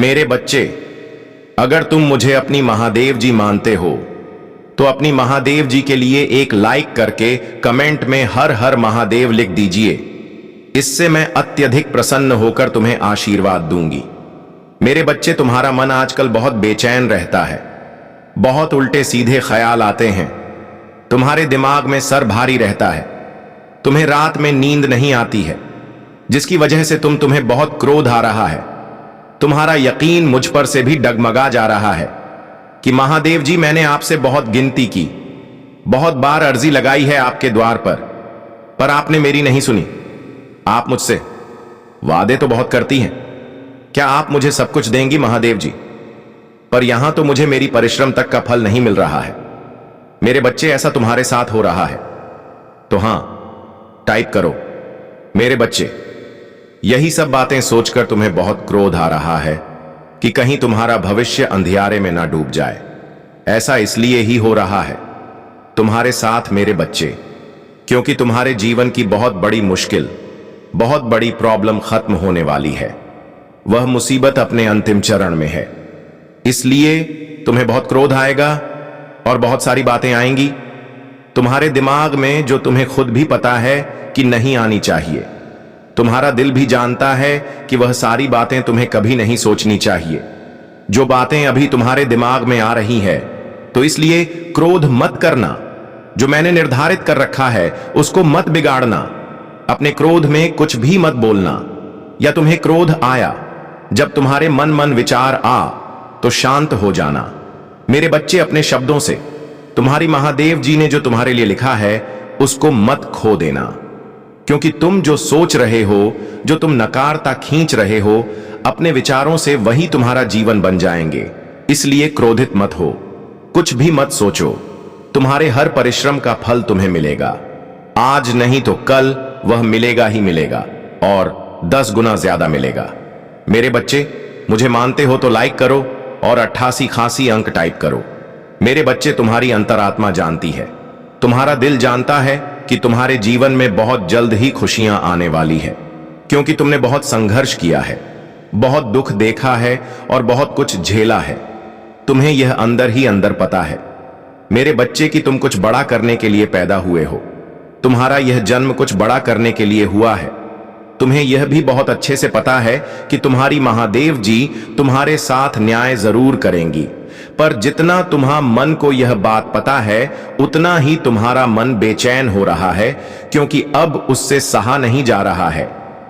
मेरे बच्चे, अगर तुम मुझे अपनी महादेव जी मानते हो तो अपनी महादेव जी के लिए एक लाइक करके कमेंट में हर हर महादेव लिख दीजिए। इससे मैं अत्यधिक प्रसन्न होकर तुम्हें आशीर्वाद दूंगी। मेरे बच्चे, तुम्हारा मन आजकल बहुत बेचैन रहता है, बहुत उल्टे सीधे ख्याल आते हैं, तुम्हारे दिमाग में सर भारी रहता है, तुम्हें रात में नींद नहीं आती है, जिसकी वजह से तुम्हें बहुत क्रोध आ रहा है। तुम्हारा यकीन मुझ पर से भी डगमगा जा रहा है कि महादेव जी, मैंने आपसे बहुत गिनती की, बहुत बार अर्जी लगाई है आपके द्वार पर आपने मेरी नहीं सुनी। आप मुझसे वादे तो बहुत करती हैं, क्या आप मुझे सब कुछ देंगी महादेव जी? पर यहां तो मुझे मेरी परिश्रम तक का फल नहीं मिल रहा है। मेरे बच्चे, ऐसा तुम्हारे साथ हो रहा है तो हां, टाइप करो। मेरे बच्चे, यही सब बातें सोचकर तुम्हें बहुत क्रोध आ रहा है कि कहीं तुम्हारा भविष्य अंधियारे में ना डूब जाए। ऐसा इसलिए ही हो रहा है तुम्हारे साथ मेरे बच्चे, क्योंकि तुम्हारे जीवन की बहुत बड़ी मुश्किल, बहुत बड़ी प्रॉब्लम खत्म होने वाली है। वह मुसीबत अपने अंतिम चरण में है, इसलिए तुम्हें बहुत क्रोध आएगा और बहुत सारी बातें आएंगी तुम्हारे दिमाग में, जो तुम्हें खुद भी पता है कि नहीं आनी चाहिए। तुम्हारा दिल भी जानता है कि वह सारी बातें तुम्हें कभी नहीं सोचनी चाहिए। जो बातें अभी तुम्हारे दिमाग में आ रही है, तो इसलिए क्रोध मत करना। जो मैंने निर्धारित कर रखा है उसको मत बिगाड़ना। अपने क्रोध में कुछ भी मत बोलना। या तुम्हें क्रोध आया, जब तुम्हारे मन विचार आ तो शांत हो जाना। मेरे बच्चे, अपने शब्दों से तुम्हारी महादेव जी ने जो तुम्हारे लिए लिखा है उसको मत खो देना, क्योंकि तुम जो सोच रहे हो, जो तुम नकारता खींच रहे हो अपने विचारों से, वही तुम्हारा जीवन बन जाएंगे। इसलिए क्रोधित मत हो, कुछ भी मत सोचो। तुम्हारे हर परिश्रम का फल तुम्हें मिलेगा। आज नहीं तो कल वह मिलेगा ही मिलेगा, और 10 गुना ज्यादा मिलेगा। मेरे बच्चे, मुझे मानते हो तो लाइक करो और 88 खासी अंक टाइप करो। मेरे बच्चे, तुम्हारी अंतरात्मा जानती है, तुम्हारा दिल जानता है कि तुम्हारे जीवन में बहुत जल्द ही खुशियां आने वाली है, क्योंकि तुमने बहुत संघर्ष किया है, बहुत दुख देखा है और बहुत कुछ झेला है। तुम्हें यह अंदर ही अंदर पता है मेरे बच्चे कि तुम कुछ बड़ा करने के लिए पैदा हुए हो। तुम्हारा यह जन्म कुछ बड़ा करने के लिए हुआ है। तुम्हें यह भी बहुत अच्छे से पता है कि तुम्हारी महादेव जी तुम्हारे साथ न्याय जरूर करेंगी, पर जितना तुम्हारा मन को यह बात पता है, उतना ही तुम्हारा मन बेचैन हो रहा है, क्योंकि अब उससे सहा नहीं जा रहा है।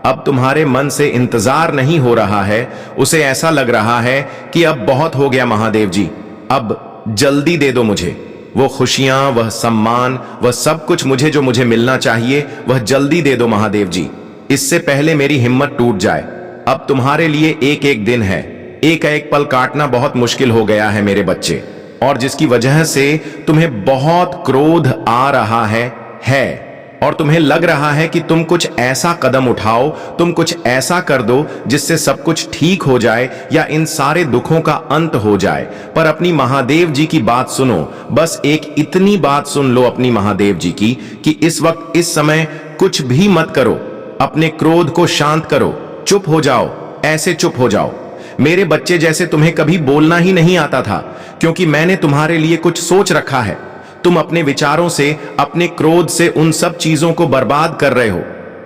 अब तुम्हारे मन से इंतजार नहीं हो रहा है। उसे ऐसा लग रहा है कि अब बहुत हो गया महादेव जी, अब जल्दी दे दो मुझे वो खुशियां, वह सम्मान, वह सब कुछ मुझे जो मुझे मिलना चाहिए, वह जल्दी दे दो महादेव जी, इससे पहले मेरी हिम्मत टूट जाए। अब तुम्हारे लिए एक एक दिन है, एक एक पल काटना बहुत मुश्किल हो गया है मेरे बच्चे, और जिसकी वजह से तुम्हें बहुत क्रोध आ रहा है और तुम्हें लग रहा है कि तुम कुछ ऐसा कदम उठाओ, तुम कुछ ऐसा कर दो जिससे सब कुछ ठीक हो जाए या इन सारे दुखों का अंत हो जाए। पर अपनी महादेव जी की बात सुनो, बस एक इतनी बात सुन लो अपनी महादेव जी की कि इस वक्त, इस समय कुछ भी मत करो, अपने क्रोध को शांत करो, चुप हो जाओ, ऐसे चुप हो जाओ मेरे बच्चे जैसे तुम्हें कभी बोलना ही नहीं आता था, क्योंकि मैंने तुम्हारे लिए कुछ सोच रखा है। तुम अपने विचारों से, अपने क्रोध से उन सब चीजों को बर्बाद कर रहे हो।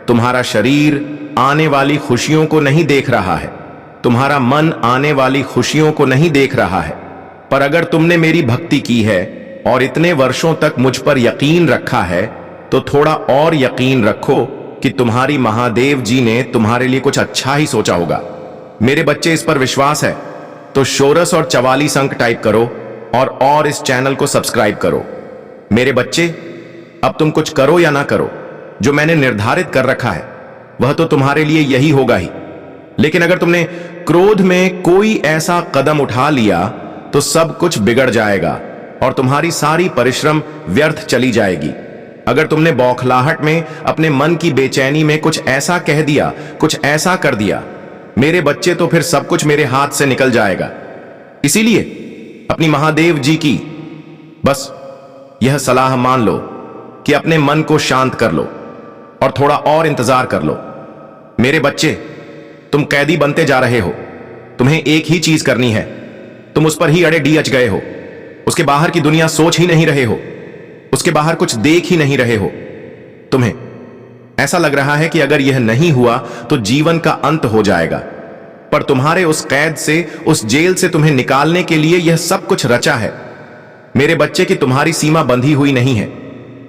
तुम्हारा शरीर आने वाली खुशियों को नहीं देख रहा है, तुम्हारा मन आने वाली खुशियों को नहीं देख रहा है। पर अगर तुमने मेरी भक्ति की है और इतने वर्षों तक मुझ पर यकीन रखा है, तो थोड़ा और यकीन रखो कि तुम्हारी महादेव जी ने तुम्हारे लिए कुछ अच्छा ही सोचा होगा। मेरे बच्चे, इस पर विश्वास है तो षोडश और 44 अंक टाइप करो और इस चैनल को सब्सक्राइब करो। मेरे बच्चे, अब तुम कुछ करो या ना करो, जो मैंने निर्धारित कर रखा है वह तो तुम्हारे लिए यही होगा ही। लेकिन अगर तुमने क्रोध में कोई ऐसा कदम उठा लिया तो सब कुछ बिगड़ जाएगा और तुम्हारी सारी परिश्रम व्यर्थ चली जाएगी। अगर तुमने बौखलाहट में, अपने मन की बेचैनी में कुछ ऐसा कह दिया, कुछ ऐसा कर दिया मेरे बच्चे, तो फिर सब कुछ मेरे हाथ से निकल जाएगा। इसीलिए अपनी महादेव जी की बस यह सलाह मान लो कि अपने मन को शांत कर लो और थोड़ा और इंतजार कर लो। मेरे बच्चे, तुम कैदी बनते जा रहे हो, तुम्हें एक ही चीज करनी है। तुम उस पर ही अड़े डी अच गए हो। उसके बाहर की दुनिया सोच ही नहीं रहे हो, उसके बाहर कुछ देख ही नहीं रहे हो। तुम्हें ऐसा लग रहा है कि अगर यह नहीं हुआ तो जीवन का अंत हो जाएगा, पर तुम्हारे उस कैद से, उस जेल से तुम्हें निकालने के लिए यह सब कुछ रचा है। मेरे बच्चे की तुम्हारी सीमा बंधी हुई नहीं है।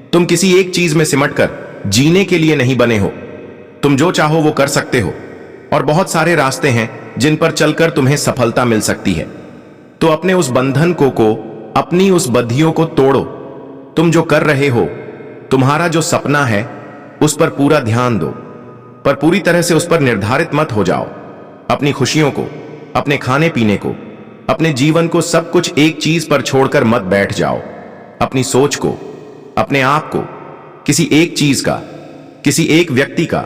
तुम किसी एक चीज में सिमटकर जीने के लिए नहीं बने हो। तुम जो चाहो वो कर सकते हो, और बहुत सारे रास्ते हैं जिन पर चलकर तुम्हें सफलता मिल सकती है। तो अपने उस बंधन को अपनी उस बद्धियों को तोड़ो। तुम जो कर रहे हो, तुम्हारा जो सपना है, उस पर पूरा ध्यान दो, पर पूरी तरह से उस पर निर्धारित मत हो जाओ। अपनी खुशियों को, अपने खाने पीने को, अपने जीवन को, सब कुछ एक चीज पर छोड़कर मत बैठ जाओ। अपनी सोच को, अपने आप को किसी एक चीज का, किसी एक व्यक्ति का,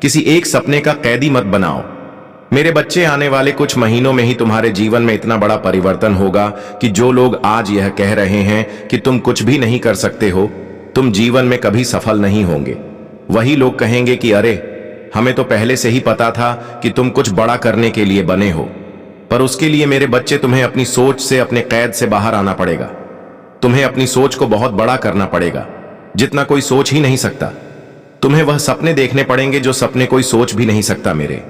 किसी एक सपने का कैदी मत बनाओ। मेरे बच्चे, आने वाले कुछ महीनों में ही तुम्हारे जीवन में इतना बड़ा परिवर्तन होगा कि जो लोग आज यह कह रहे हैं कि तुम कुछ भी नहीं कर सकते हो, तुम जीवन में कभी सफल नहीं होंगे, वही लोग कहेंगे कि अरे, हमें तो पहले से ही पता था कि तुम कुछ बड़ा करने के लिए बने हो। पर उसके लिए मेरे बच्चे, तुम्हें अपनी सोच से, अपने कैद से बाहर आना पड़ेगा। तुम्हें अपनी सोच को बहुत बड़ा करना पड़ेगा, जितना कोई सोच ही नहीं सकता। तुम्हें वह सपने देखने पड़ेंगे जो सपने कोई सोच भी नहीं सकता मेरे।